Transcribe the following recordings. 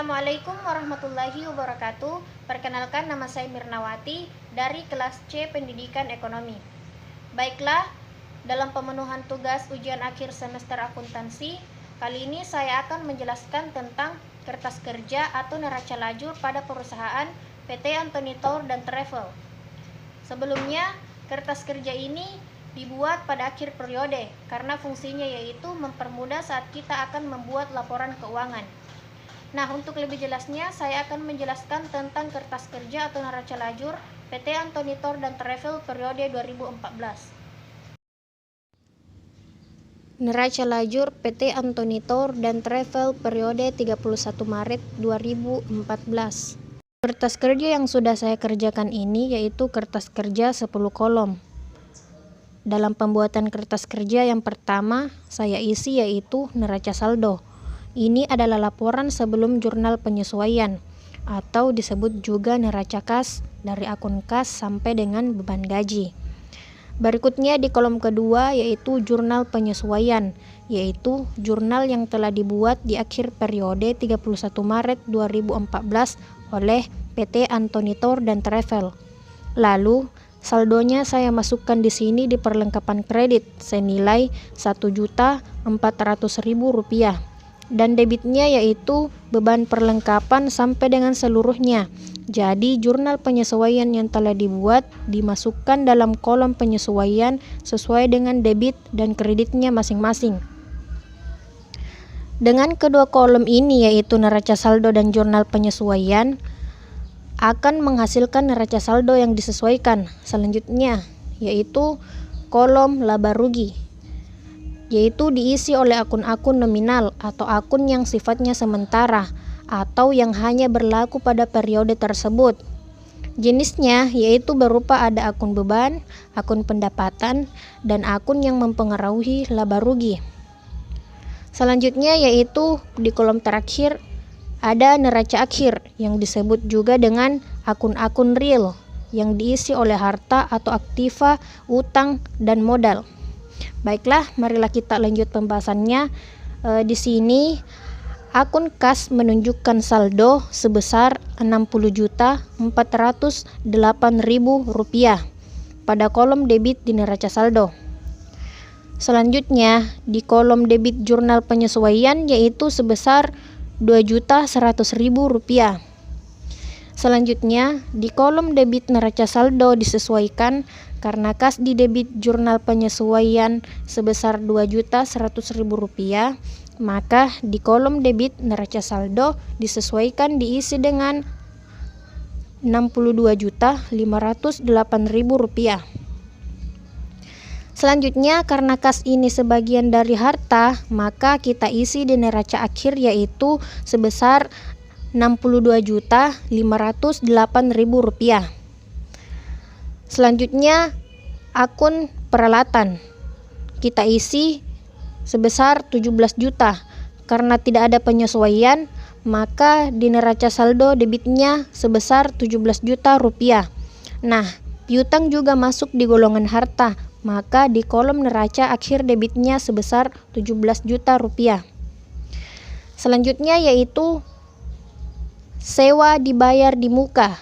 Assalamualaikum warahmatullahi wabarakatuh. Perkenalkan, nama saya Mirnawati dari kelas C Pendidikan Ekonomi. Baiklah, dalam pemenuhan tugas ujian akhir semester akuntansi, kali ini saya akan menjelaskan tentang kertas kerja atau neraca lajur pada perusahaan PT Anthony Tour dan Travel. Sebelumnya, kertas kerja ini dibuat pada akhir periode karena fungsinya yaitu mempermudah saat kita akan membuat laporan keuangan. Nah, untuk lebih jelasnya saya akan menjelaskan tentang kertas kerja atau neraca lajur PT Anthony Tour dan Travel periode 2014. Neraca lajur PT Anthony Tour dan Travel periode 31 Maret 2014. Kertas kerja yang sudah saya kerjakan ini yaitu kertas kerja 10 kolom. Dalam pembuatan kertas kerja yang pertama saya isi yaitu neraca saldo. Ini adalah laporan sebelum jurnal penyesuaian atau disebut juga neraca kas dari akun kas sampai dengan beban gaji. Berikutnya di kolom kedua yaitu jurnal penyesuaian, yaitu jurnal yang telah dibuat di akhir periode 31 Maret 2014 oleh PT Anthony Tour dan Travel. Lalu saldonya saya masukkan di sini di perlengkapan kredit senilai Rp1.400.000 dan debitnya yaitu beban perlengkapan sampai dengan seluruhnya. Jadi jurnal penyesuaian yang telah dibuat dimasukkan dalam kolom penyesuaian sesuai dengan debit dan kreditnya masing-masing. Dengan kedua kolom ini yaitu neraca saldo dan jurnal penyesuaian akan menghasilkan neraca saldo yang disesuaikan. Selanjutnya yaitu kolom laba rugi, yaitu diisi oleh akun-akun nominal atau akun yang sifatnya sementara atau yang hanya berlaku pada periode tersebut. Jenisnya yaitu berupa ada akun beban, akun pendapatan, dan akun yang mempengaruhi laba rugi. Selanjutnya yaitu di kolom terakhir ada neraca akhir yang disebut juga dengan akun-akun real yang diisi oleh harta atau aktiva, utang, dan modal. Baiklah, marilah kita lanjut pembahasannya. Di sini akun kas menunjukkan saldo sebesar Rp60.408.000 pada kolom debit di neraca saldo. Selanjutnya di kolom debit jurnal penyesuaian yaitu sebesar Rp2.100.000. Selanjutnya di kolom debit neraca saldo disesuaikan karena kas di debit jurnal penyesuaian sebesar Rp2.100.000, maka di kolom debit neraca saldo disesuaikan diisi dengan Rp62.508.000. Selanjutnya karena kas ini sebagian dari harta, maka kita isi di neraca akhir yaitu sebesar Rp62.508.000. Selanjutnya akun peralatan kita isi sebesar 17 juta. Karena tidak ada penyesuaian, maka di neraca saldo debitnya sebesar 17 juta rupiah. Nah, piutang juga masuk di golongan harta, maka di kolom neraca akhir debitnya sebesar 17 juta rupiah. Selanjutnya yaitu sewa dibayar di muka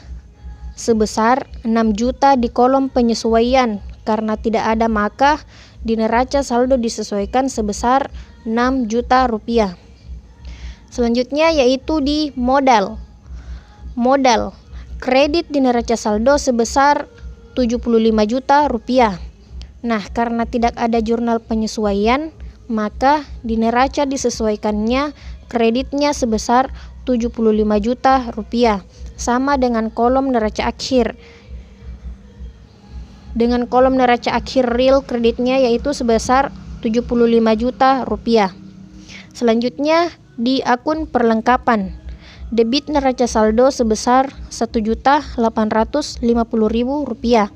sebesar 6 juta di kolom penyesuaian. Karena tidak ada, maka di neraca saldo disesuaikan sebesar 6 juta rupiah. Selanjutnya yaitu di modal kredit di neraca saldo sebesar 75 juta rupiah. Nah, karena tidak ada jurnal penyesuaian, maka di neraca disesuaikannya kreditnya sebesar 75 juta rupiah, sama dengan kolom neraca akhir. Dengan kolom neraca akhir real kreditnya yaitu sebesar 75 juta rupiah. Selanjutnya di akun perlengkapan debit neraca saldo sebesar Rp1.850.000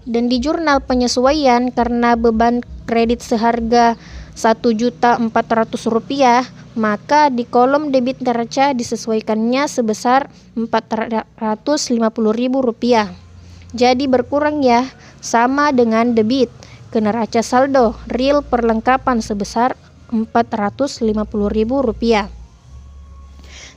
dan di jurnal penyesuaian karena beban kredit seharga Rp1.400.000, maka di kolom debit neraca disesuaikannya sebesar Rp450.000. Jadi berkurang ya, sama dengan debit ke neraca saldo real perlengkapan sebesar Rp450.000.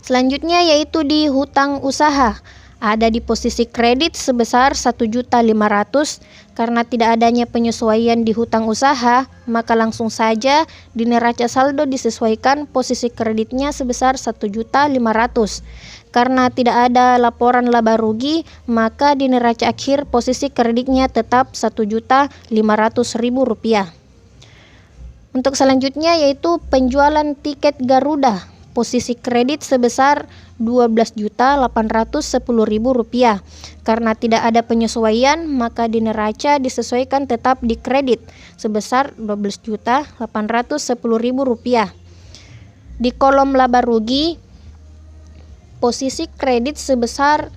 Selanjutnya yaitu di hutang usaha. Ada di posisi kredit sebesar 1.500.000. Karena tidak adanya penyesuaian di hutang usaha, maka langsung saja di neraca saldo disesuaikan posisi kreditnya sebesar 1.500.000. Karena tidak ada laporan laba rugi, maka di neraca akhir posisi kreditnya tetap Rp1.500.000. Untuk selanjutnya yaitu penjualan tiket Garuda. Posisi kredit sebesar Rp12.810.000. Karena tidak ada penyesuaian, maka di neraca disesuaikan tetap di kredit sebesar Rp12.810.000. Di kolom laba rugi, posisi kredit sebesar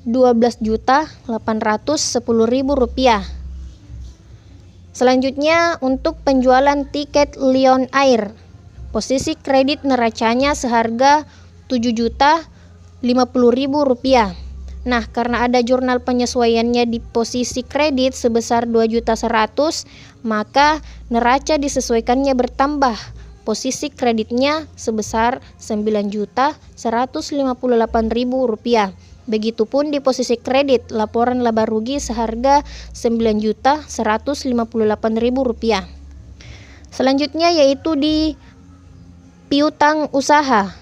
Rp12.810.000. Selanjutnya untuk penjualan tiket Lion Air. Posisi kredit neracanya seharga Rp7.050.000. Nah, karena ada jurnal penyesuaiannya di posisi kredit sebesar Rp2.100.000, maka neraca disesuaikannya bertambah. Posisi kreditnya sebesar Rp9.158.000. Begitupun di posisi kredit, laporan laba rugi seharga Rp9.158.000. Selanjutnya yaitu di piutang usaha.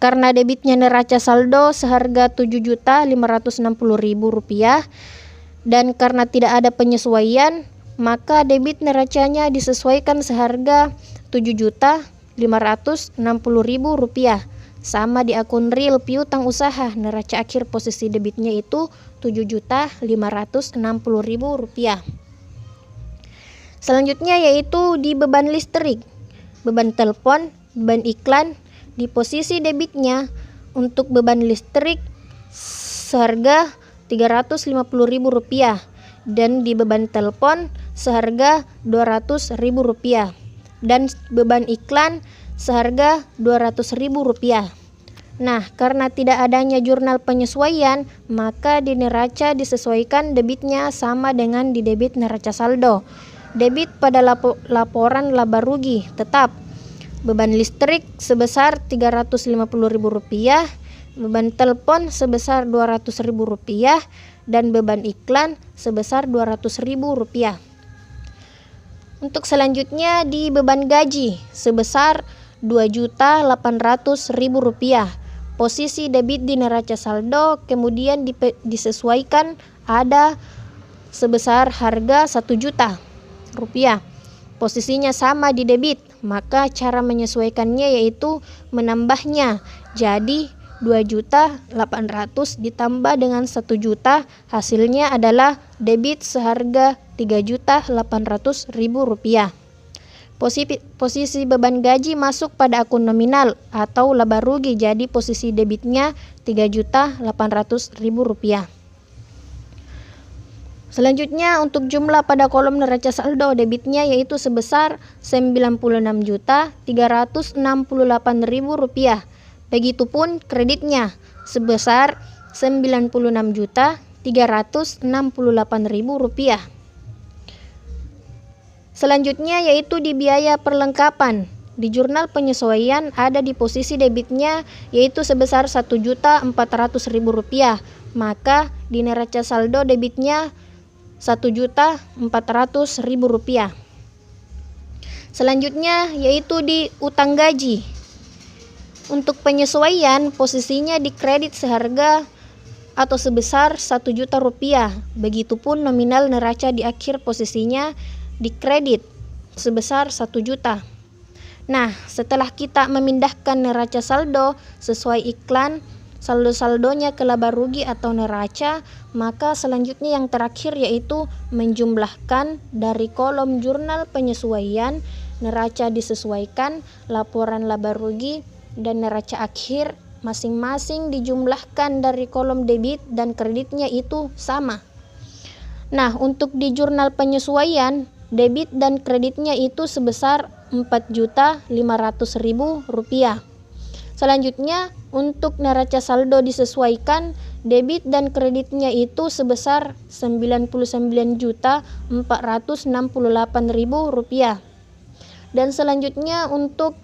Karena debitnya neraca saldo seharga Rp7.560.000 dan karena tidak ada penyesuaian, maka debit neracanya disesuaikan seharga Rp7.560.000. Sama di akun real piutang usaha, neraca akhir posisi debitnya itu Rp7.560.000. Selanjutnya yaitu di beban listrik, beban telepon, beban iklan. Di posisi debitnya untuk beban listrik seharga Rp350.000 dan di beban telepon seharga Rp200.000 dan beban iklan seharga Rp200.000. Nah, karena tidak adanya jurnal penyesuaian, maka di neraca disesuaikan debitnya sama dengan di debit neraca saldo. Debit pada laporan laba rugi tetap beban listrik sebesar Rp350.000, beban telepon sebesar Rp200.000 dan beban iklan sebesar Rp200.000. Untuk selanjutnya di beban gaji sebesar Rp2.800.000. Posisi debit di neraca saldo kemudian disesuaikan ada sebesar harga Rp1.000.000. Posisinya sama di debit, maka cara menyesuaikannya yaitu menambahnya. Jadi 2.800.000 ditambah dengan 1.000.000, hasilnya adalah debit seharga Rp3.800.000. Posisi beban gaji masuk pada akun nominal atau laba rugi, jadi posisi debitnya Rp3.800.000. Selanjutnya untuk jumlah pada kolom neraca saldo debitnya yaitu sebesar Rp96.368.000. Begitupun kreditnya sebesar Rp96.368.000. Selanjutnya yaitu di biaya perlengkapan. Di jurnal penyesuaian ada di posisi debitnya yaitu sebesar Rp1.400.000. Maka di neraca saldo debitnya Rp1.400.000. Selanjutnya yaitu di utang gaji. Untuk penyesuaian posisinya di kredit seharga atau sebesar Rp1.000.000. Begitupun nominal neraca di akhir posisinya di kredit sebesar Rp1.000.000. Nah, setelah kita memindahkan neraca saldo sesuai iklan saldo-saldonya ke laba rugi atau neraca, maka selanjutnya yang terakhir yaitu menjumlahkan dari kolom jurnal penyesuaian, neraca disesuaikan, laporan laba rugi, dan neraca akhir masing-masing dijumlahkan dari kolom debit dan kreditnya itu sama. Nah, untuk di jurnal penyesuaian, debit dan kreditnya itu sebesar Rp4.500.000. Selanjutnya, untuk neraca saldo disesuaikan, debit dan kreditnya itu sebesar Rp99.468.000. Dan selanjutnya untuk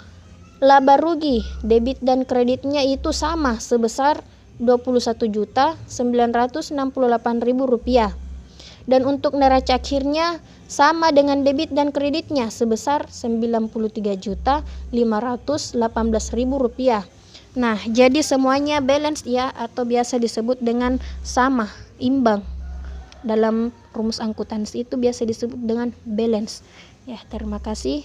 laba rugi debit dan kreditnya itu sama sebesar Rp21.968.000. Dan untuk neraca akhirnya sama dengan debit dan kreditnya sebesar Rp93.518.000. Nah, jadi semuanya balance ya, atau biasa disebut dengan sama, imbang. Dalam rumus akuntansi itu biasa disebut dengan balance. Ya, terima kasih.